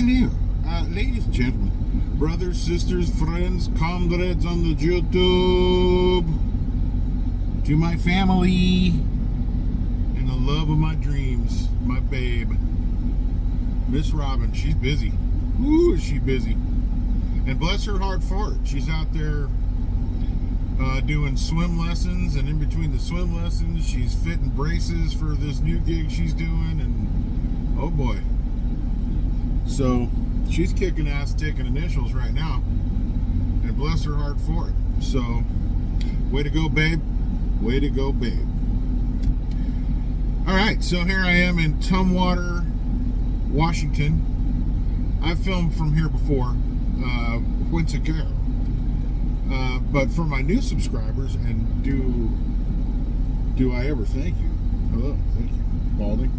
Hello, ladies and gentlemen, brothers, sisters, friends, comrades on the YouTube, to my family, and the love of my dreams, my babe, Miss Robin. She's busy. Ooh, is she busy. And bless her heart for it. She's out there doing swim lessons, and in between the swim lessons, she's fitting braces for this new gig she's doing, and oh boy. So she's kicking ass, taking initials right now, and bless her heart for it. So way to go, babe. Way to go, babe. All right, so here I am in Tumwater, Washington. I've filmed from here before, once ago. But for my new subscribers, and do I ever thank you? Hello, thank you, Balding.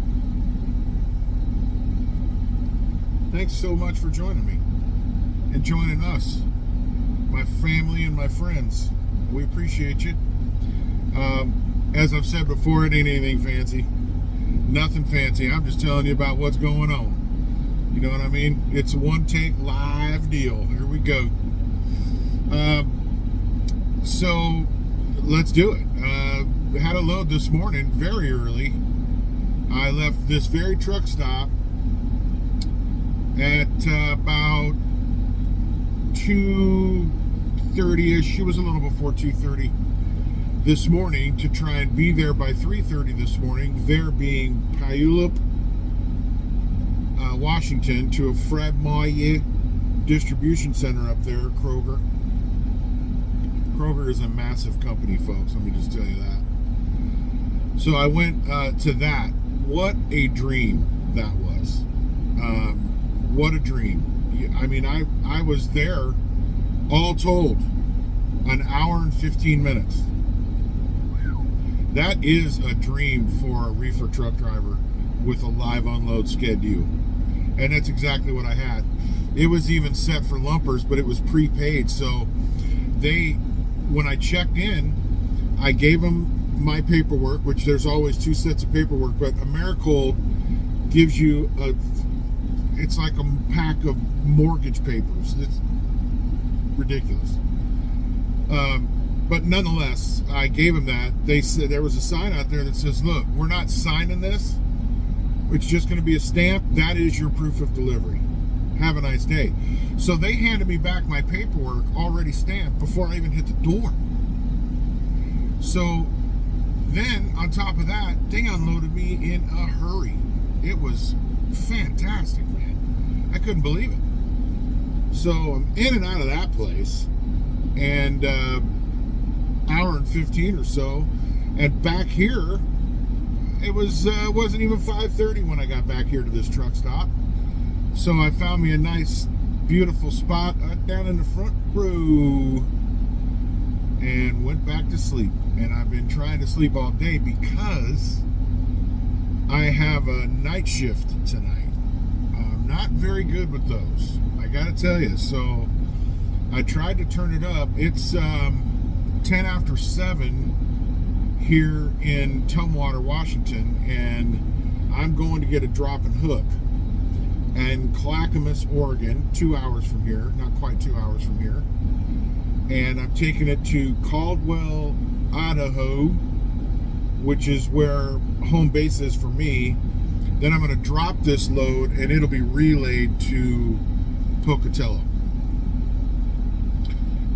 Thanks so much for joining me and joining us, my family and my friends. We appreciate you. As I've said before, it ain't anything fancy. Nothing fancy. I'm just telling you about what's going on. You know what I mean? It's a one-take live deal. Here we go. So let's do it. Had a load this morning very early. I left this very truck stop at about 2:30ish. It was a little before 2:30 this morning to try and be there by 3:30 this morning. There being Puyallup, Washington, to a Fred Meyer distribution center up there, Kroger. Kroger is a massive company, folks. Let me just tell you that. So I went to that. What a dream that was. What a dream. I mean, I was there, all told, an hour and 15 minutes. That is a dream for a reefer truck driver with a live unload schedule. And that's exactly what I had. It was even set for lumpers, but it was prepaid. So when I checked in, I gave them my paperwork, which there's always two sets of paperwork, but Americold gives you it's like a pack of mortgage papers. It's ridiculous. But nonetheless, I gave them that. They said there was a sign out there that says, look, we're not signing this. It's just going to be a stamp. That is your proof of delivery. Have a nice day. So they handed me back my paperwork already stamped before I even hit the door. So then, on top of that, they unloaded me in a hurry. It was fantastic, man. I couldn't believe it. So I'm in and out of that place, and hour and 15 or so, and back here, it wasn't even 5:30 when I got back here to this truck stop. So I found me a nice, beautiful spot down in the front row, and went back to sleep. And I've been trying to sleep all day because I have a night shift tonight. I'm not very good with those, I gotta tell you. So I tried to turn it up. It's 10 after 7 here in Tumwater, Washington, and I'm going to get a drop and hook. And Clackamas, Oregon, 2 hours from here, not quite 2 hours from here. And I'm taking it to Caldwell, Idaho, which is where home base is for me. Then I'm going to drop this load, and it'll be relayed to Pocatello.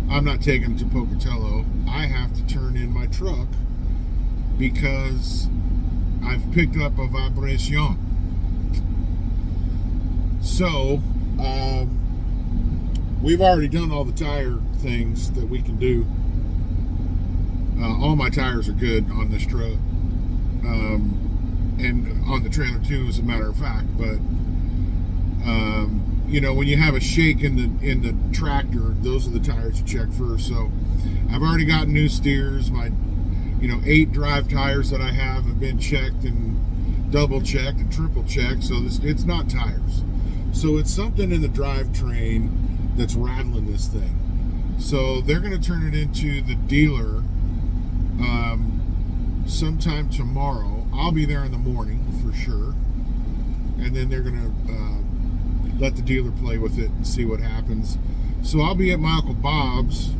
I'm not taking it to Pocatello. I have to turn in my truck because I've picked up a vibration. So, we've already done all the tire things that we can do. All my tires are good on this truck. And on the trailer too, as a matter of fact. But, you know, when you have a shake in the tractor, those are the tires you check first. So, I've already got new steers. My, 8 drive tires that I have been checked and double checked and triple checked. So, it's not tires. So it's something in the drivetrain that's rattling this thing. So they're going to turn it into the dealer sometime tomorrow. I'll be there in the morning for sure. And then they're going to let the dealer play with it and see what happens. So I'll be at my Uncle Bob's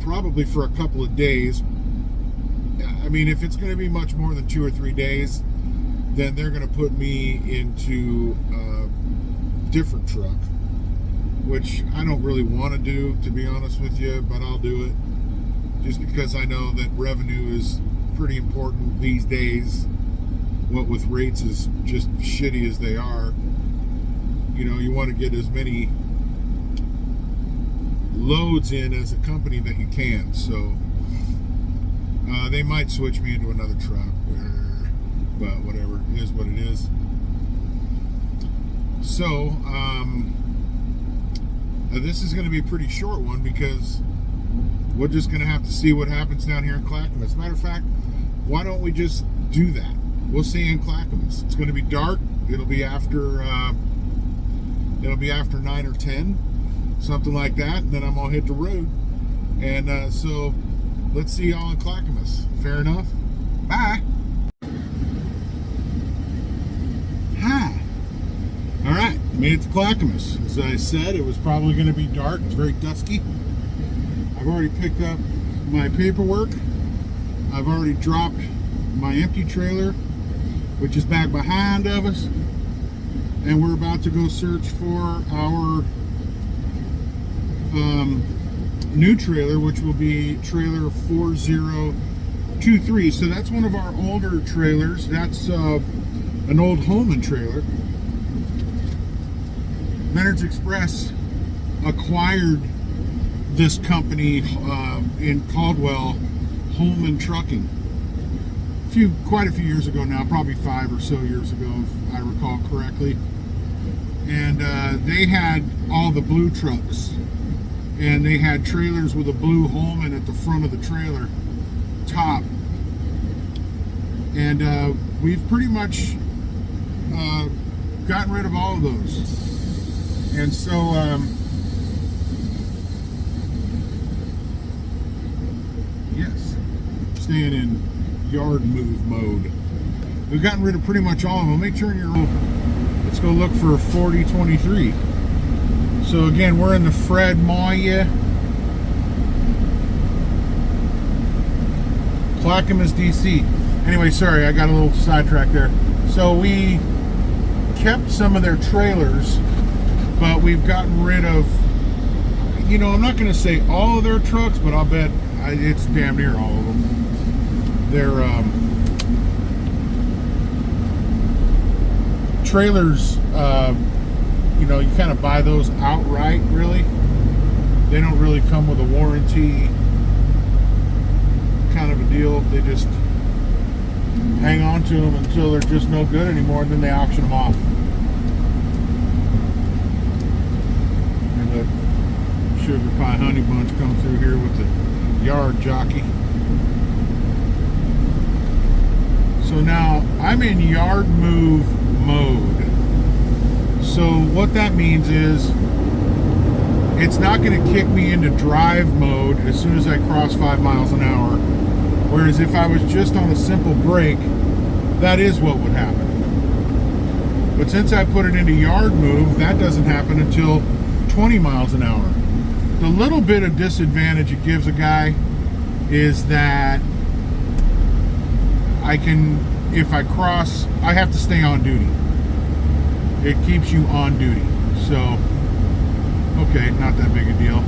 probably for a couple of days. I mean, if it's going to be much more than 2 or 3 days, then they're going to put me into a different truck, which I don't really want to do, to be honest with you, but I'll do it just because I know that revenue is pretty important these days. What with rates as just shitty as they are, you know, you want to get as many loads in as a company that you can. So they might switch me into another truck, but whatever, it is what it is. So this is going to be a pretty short one because we're just going to have to see what happens down here in Clackamas. As a matter of fact, why don't we just do that? We'll see in Clackamas. It's going to be dark. It'll be after 9 or 10, something like that, and then I'm gonna hit the road. And so let's see y'all in Clackamas. Fair enough. Bye. Hi. All right, made it to Clackamas. As I said, it was probably going to be dark. It's very dusky. I've already picked up my paperwork. I've already dropped my empty trailer, which is back behind of us, and we're about to go search for our new trailer, which will be trailer 4023. So that's one of our older trailers. That's an old Holman trailer. Leonard's Express acquired this company in Caldwell, Holman Trucking, quite a few years ago now, probably 5 or so years ago, if I recall correctly. And they had all the blue trucks, and they had trailers with a blue Holman at the front of the trailer top. And we've pretty much gotten rid of all of those. And so yes, staying in yard move mode. We've gotten rid of pretty much all of them. Make sure you're. Let's go look for 4023. So again, we're in the Fred Meyer Clackamas DC. Anyway, sorry, I got a little sidetracked there. So we kept some of their trailers, but we've gotten rid of, you know, I'm not going to say all of their trucks, but I'll bet it's damn near all of them. They're trailers, you know, you kind of buy those outright, really. They don't really come with a warranty kind of a deal. They just hang on to them until they're just no good anymore, and then they auction them off. And the sugar pie honey bunch come through here with the yard jockey. So now I'm in yard move mode. So what that means is it's not going to kick me into drive mode as soon as I cross 5 miles an hour. Whereas if I was just on a simple brake, that is what would happen. But since I put it into yard move, that doesn't happen until 20 miles an hour. The little bit of disadvantage it gives a guy is that I can, if I cross, I have to stay on duty. It keeps you on duty. So, okay, not that big a deal.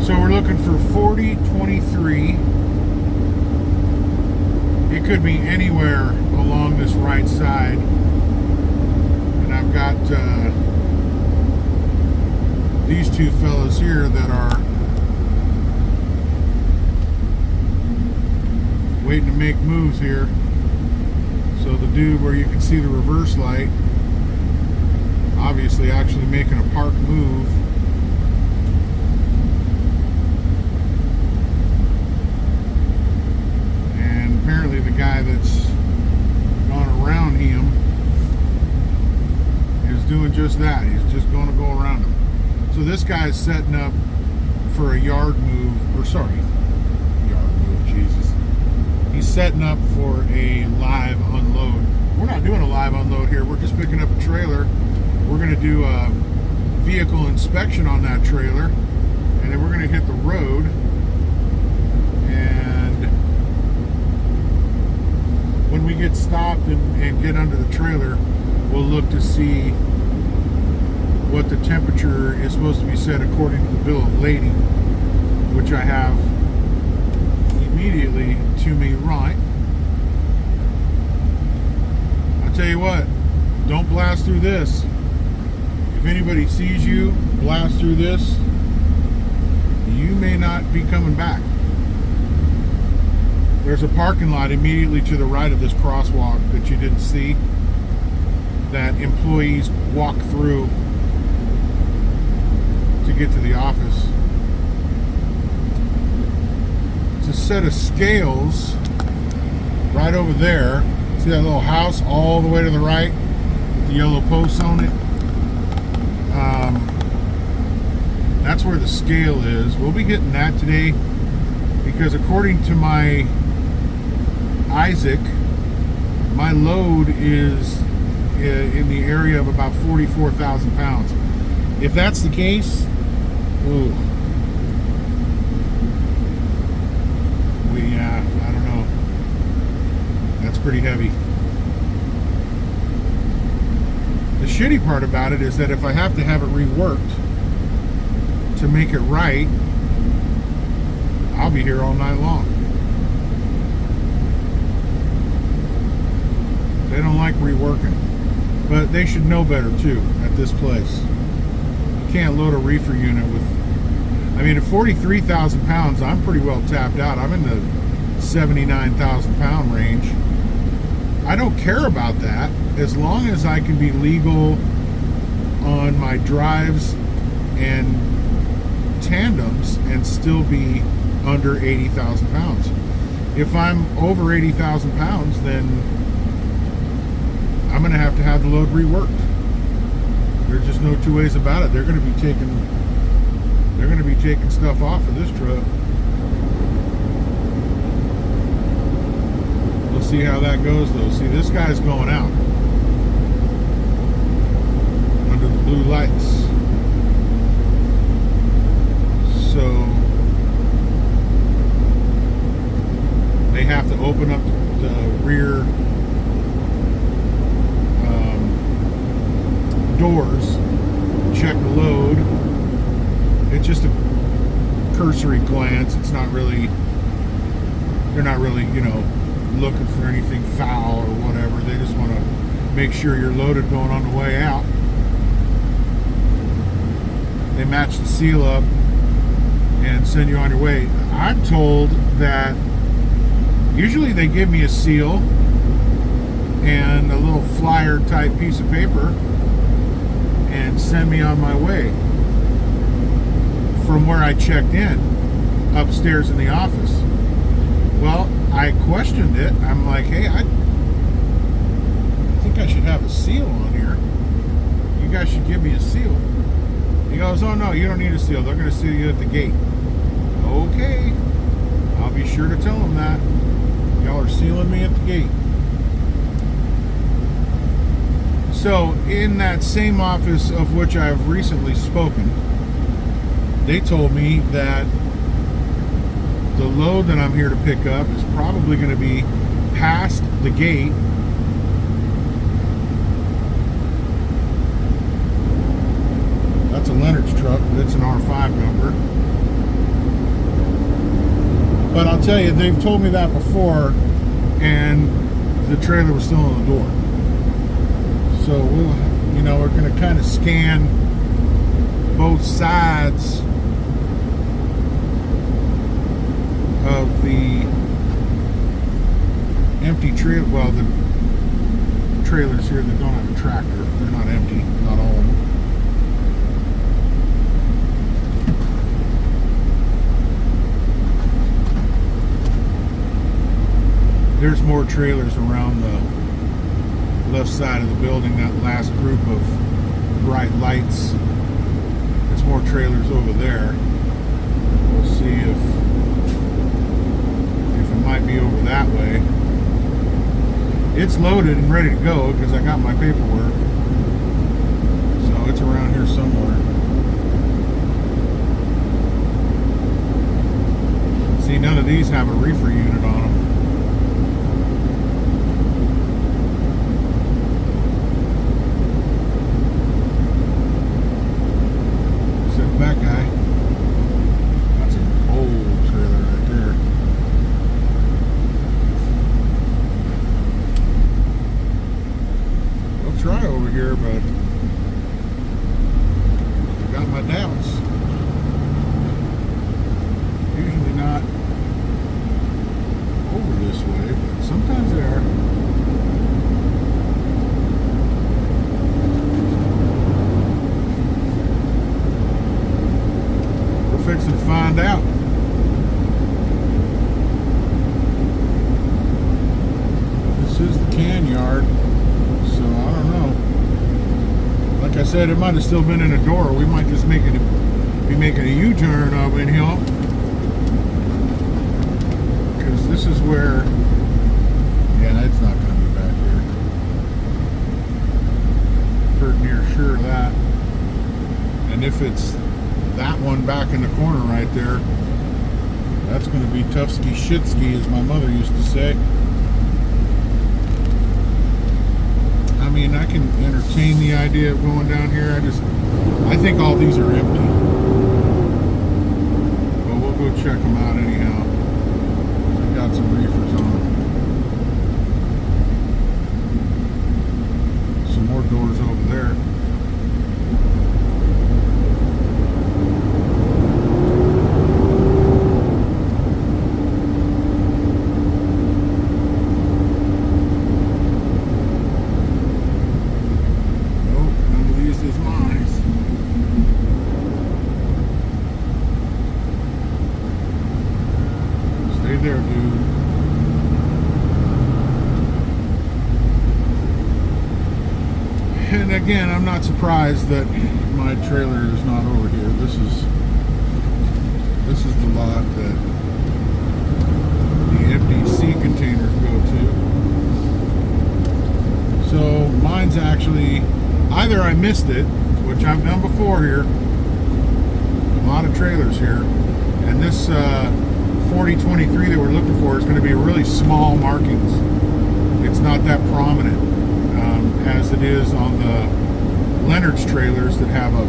So we're looking for 4023. It could be anywhere along this right side. And I've got these two fellas here that are waiting to make moves here. So the dude where you can see the reverse light, obviously actually making a park move. And apparently the guy that's gone around him is doing just that. He's just going to go around him. So this guy's setting up for a yard move, or sorry, yard move, Jesus. He's setting up for a live unload. We're not doing a live trailer. We're going to do a vehicle inspection on that trailer, and then we're going to hit the road, and when we get stopped and get under the trailer, we'll look to see what the temperature is supposed to be set according to the bill of lading, which I have immediately to me right. I'll tell you what, don't blast through this. If anybody sees you blast through this, you may not be coming back. There's a parking lot immediately to the right of this crosswalk that you didn't see, that employees walk through to get to the office. It's a set of scales right over there. See that little house all the way to the right with the yellow posts on it? That's where the scale is. We'll be hitting that today because according to my Isaac, my load is in the area of about 44,000 pounds. If that's the case, ooh, I don't know. That's pretty heavy. The shitty part about it is that if I have to have it reworked to make it right, I'll be here all night long. They don't like reworking, but they should know better too at this place. You can't load a reefer unit with, I mean, at 43,000 pounds, I'm pretty well tapped out. I'm in the 79,000 pound range. I don't care about that as long as I can be legal on my drives and tandems and still be under 80,000 pounds. If I'm over 80,000 pounds, then I'm going to have the load reworked. There's just no two ways about it. They're going to be taking stuff off of this truck. We'll see how that goes though. See, this guy's going out under the blue lights. So they have to open up the rear doors, check the load. It's just a cursory glance. It's not really, they're not really, looking for anything foul or whatever. They just want to make sure you're loaded going on the way out. They match the seal up and send you on your way. I'm told that usually they give me a seal and a little flyer type piece of paper and send me on my way from where I checked in upstairs in the office. Well, I questioned it. I'm like, hey, I think I should have a seal on here. You guys should give me a seal. He goes, oh no, you don't need a seal. They're going to seal you at the gate. Okay, I'll be sure to tell them that. Y'all are sealing me at the gate. So, in that same office of which I've recently spoken, they told me that the load that I'm here to pick up is probably going to be past the gate. That's a Leonard's truck, but it's an R5 number. But I'll tell you, they've told me that before, and the trailer was still on the door. So we're going to kind of scan both sides of the empty trailer. Well, the trailers here that don't have a tractor, they're not empty, not all of them. There's more trailers around the left side of the building, that last group of bright lights. There's more trailers over there. We'll see if it might be over that way. It's loaded and ready to go because I got my paperwork. somewhere. See, none of these have a reefer unit on them. Except that guy. That's an old trailer right there. I'll try over here, but I got my doubts. Usually not over this way, but sometimes they are. We're fixing to find out. This is the can yard, so I don't know. Like I said, it might have still been in a door. We might just be making a U-turn up in here. Because this is where, yeah, it's not going to be back here. Pretty near sure of that. And if it's that one back in the corner right there, that's going to be tough-ski shit-ski, as my mother used to say. I mean, I can entertain the idea of going down here. I think all these are empty. But we'll go check them out anyhow. They got some reefers on them. Some more doors over there. There, dude. And again, I'm not surprised that my trailer is not over here. This is the lot that the empty sea containers go to. So mine's actually, either I missed it, which I've done before here, a lot of trailers here, and this 4023 that we're looking for is going to be really small markings. It's not that prominent as it is on the Leonard's trailers that have a,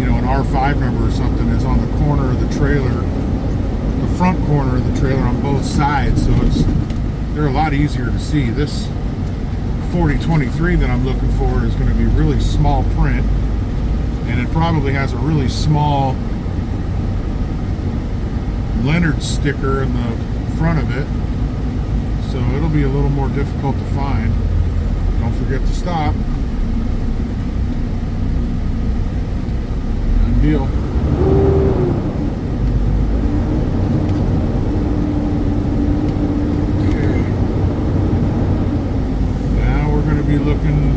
you know, an R5 number or something. It's on the corner of the trailer, the front corner of the trailer on both sides, so they're a lot easier to see. This 4023 that I'm looking for is going to be really small print, and it probably has a really small Leonard sticker in the front of it, so it'll be a little more difficult to find. Don't forget to stop. Good deal. Okay. Now we're going to be looking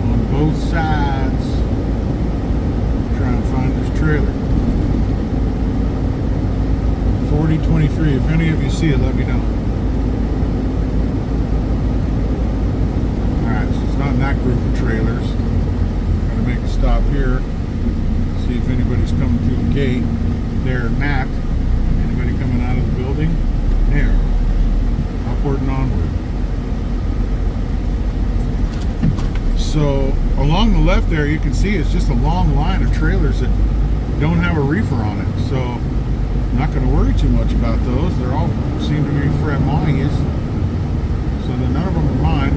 on both sides, trying to find this trailer. 4023. If any of you see it, let me know. Alright, so it's not in that group of trailers. I'm going to make a stop here. See if anybody's coming through the gate. There, Matt. Anybody coming out of the building? There. Upward and onward. So, along the left there, you can see it's just a long line of trailers that don't have a reefer on it. So, not going to worry too much about those. They're all seem to be Fred Meyer, so that none of them are mine.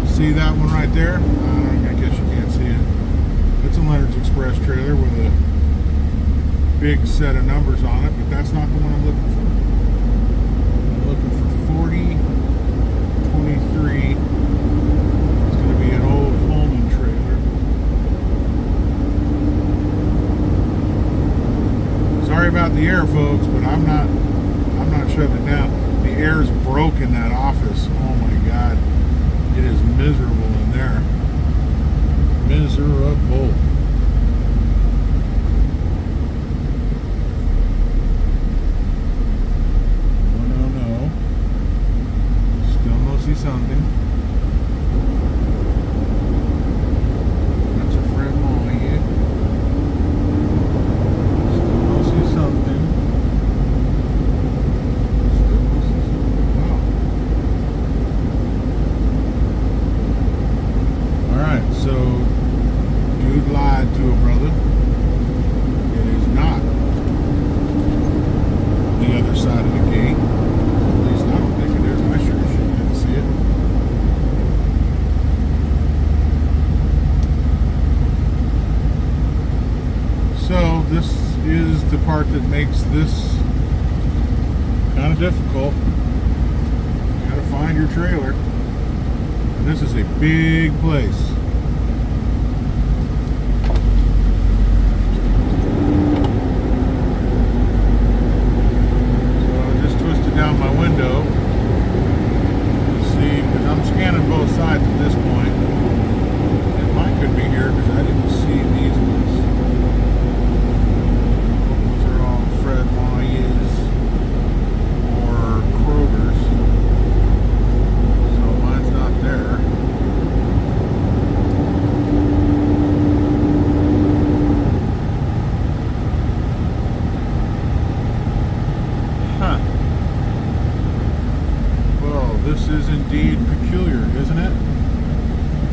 See that one right there? I guess you can't see it. It's a Leonard's Express trailer with a big set of numbers on it, but that's not the one I'm looking for. I'm looking for 4023. It's going to be an old Holman trailer. Sorry about the air, folks, but I'm not shutting it down. The air's broke in that office. Oh my God. It is miserable in there. Miserable. No. Still no see something. that makes this kind of difficult. You gotta find your trailer. And this is a big place. So I just twisted down my window. See, because I'm scanning both sides at this point. And mine could be here because I didn't see these ones. Those are all Fred Meyer or Kroger's. So mine's not there. Huh. Well, this is indeed peculiar, isn't it?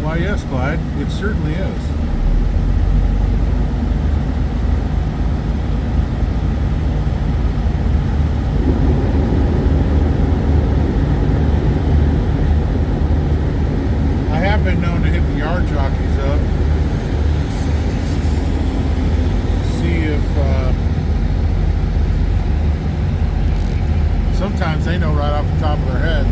Why, yes, Clyde, it certainly is. I have been known to hit the yard jockeys up to see if sometimes they know right off the top of their heads.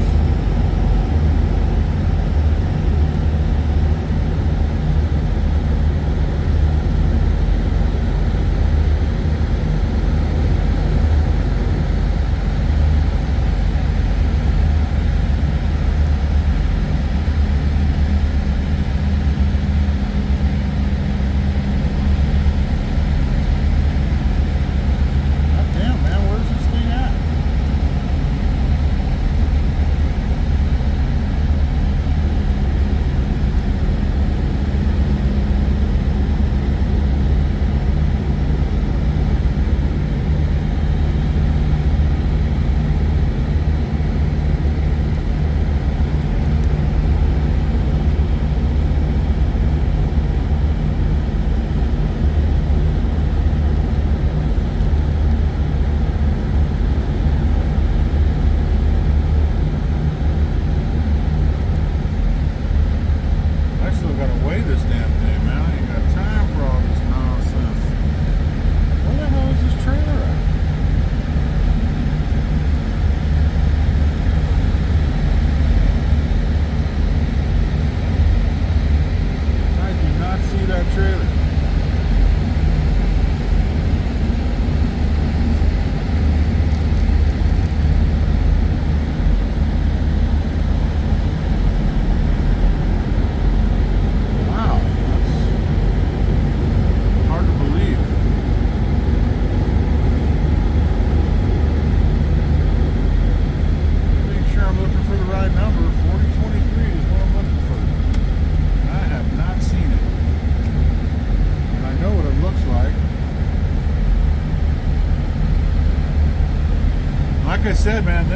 Like I said, man,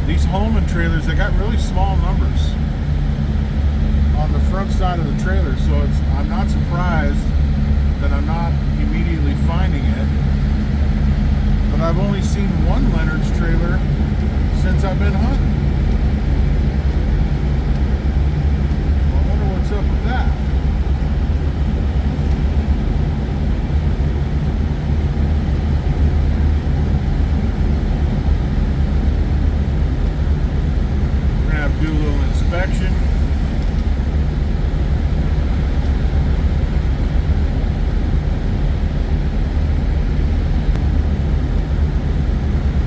these Holman trailers, they got really small numbers on the front side of the trailer, so I'm not surprised that I'm not immediately finding it. But I've only seen one Leonard's trailer since I've been hunting. I wonder what's up with that. Do a little inspection.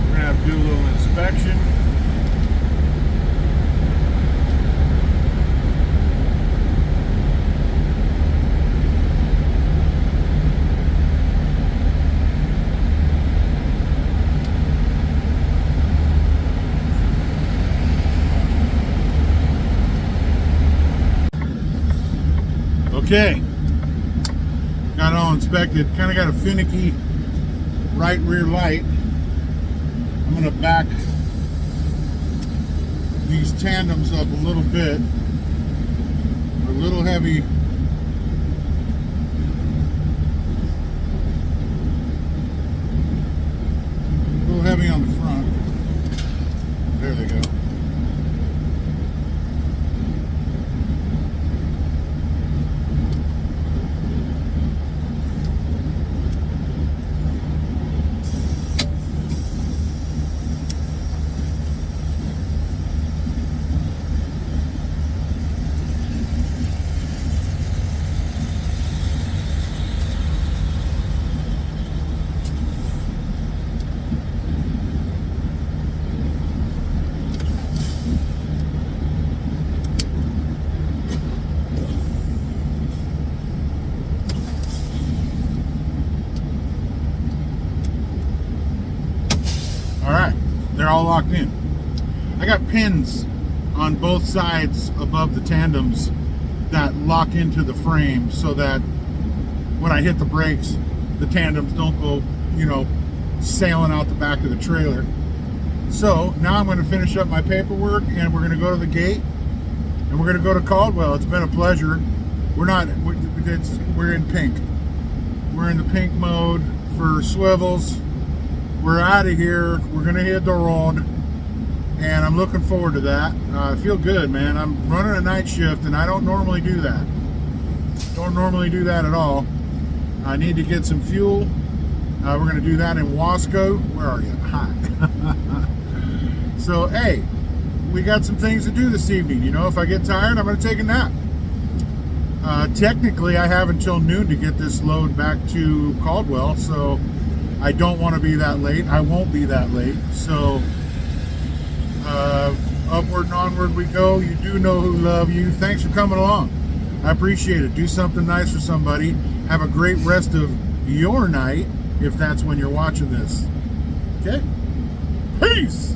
We're gonna have to do a little inspection. Okay, got it all inspected. Kind of got a finicky right rear light. I'm going to back these tandems up a little bit. They're a little heavy. A little heavy on the front. There they go. locked in. I got pins on both sides above the tandems that lock into the frame so that when I hit the brakes, the tandems don't go, you know, sailing out the back of the trailer. So now I'm going to finish up my paperwork and we're going to go to the gate and we're going to go to Caldwell. It's been a pleasure. We're in pink. We're in the pink mode for swivels. We're out of here. We're going to hit the road. And I'm looking forward to that. I feel good, man. I'm running a night shift and I don't normally do that. Don't normally do that at all. I need to get some fuel. We're going to do that in Wasco. Where are you? Hi. So, hey, we got some things to do this evening. You know, if I get tired, I'm going to take a nap. Technically, I have until noon to get this load back to Caldwell, so I don't want to be that late. I won't be that late. So, upward and onward we go. You do know who love you. Thanks for coming along. I appreciate it. Do something nice for somebody. Have a great rest of your night, if that's when you're watching this. Okay? Peace!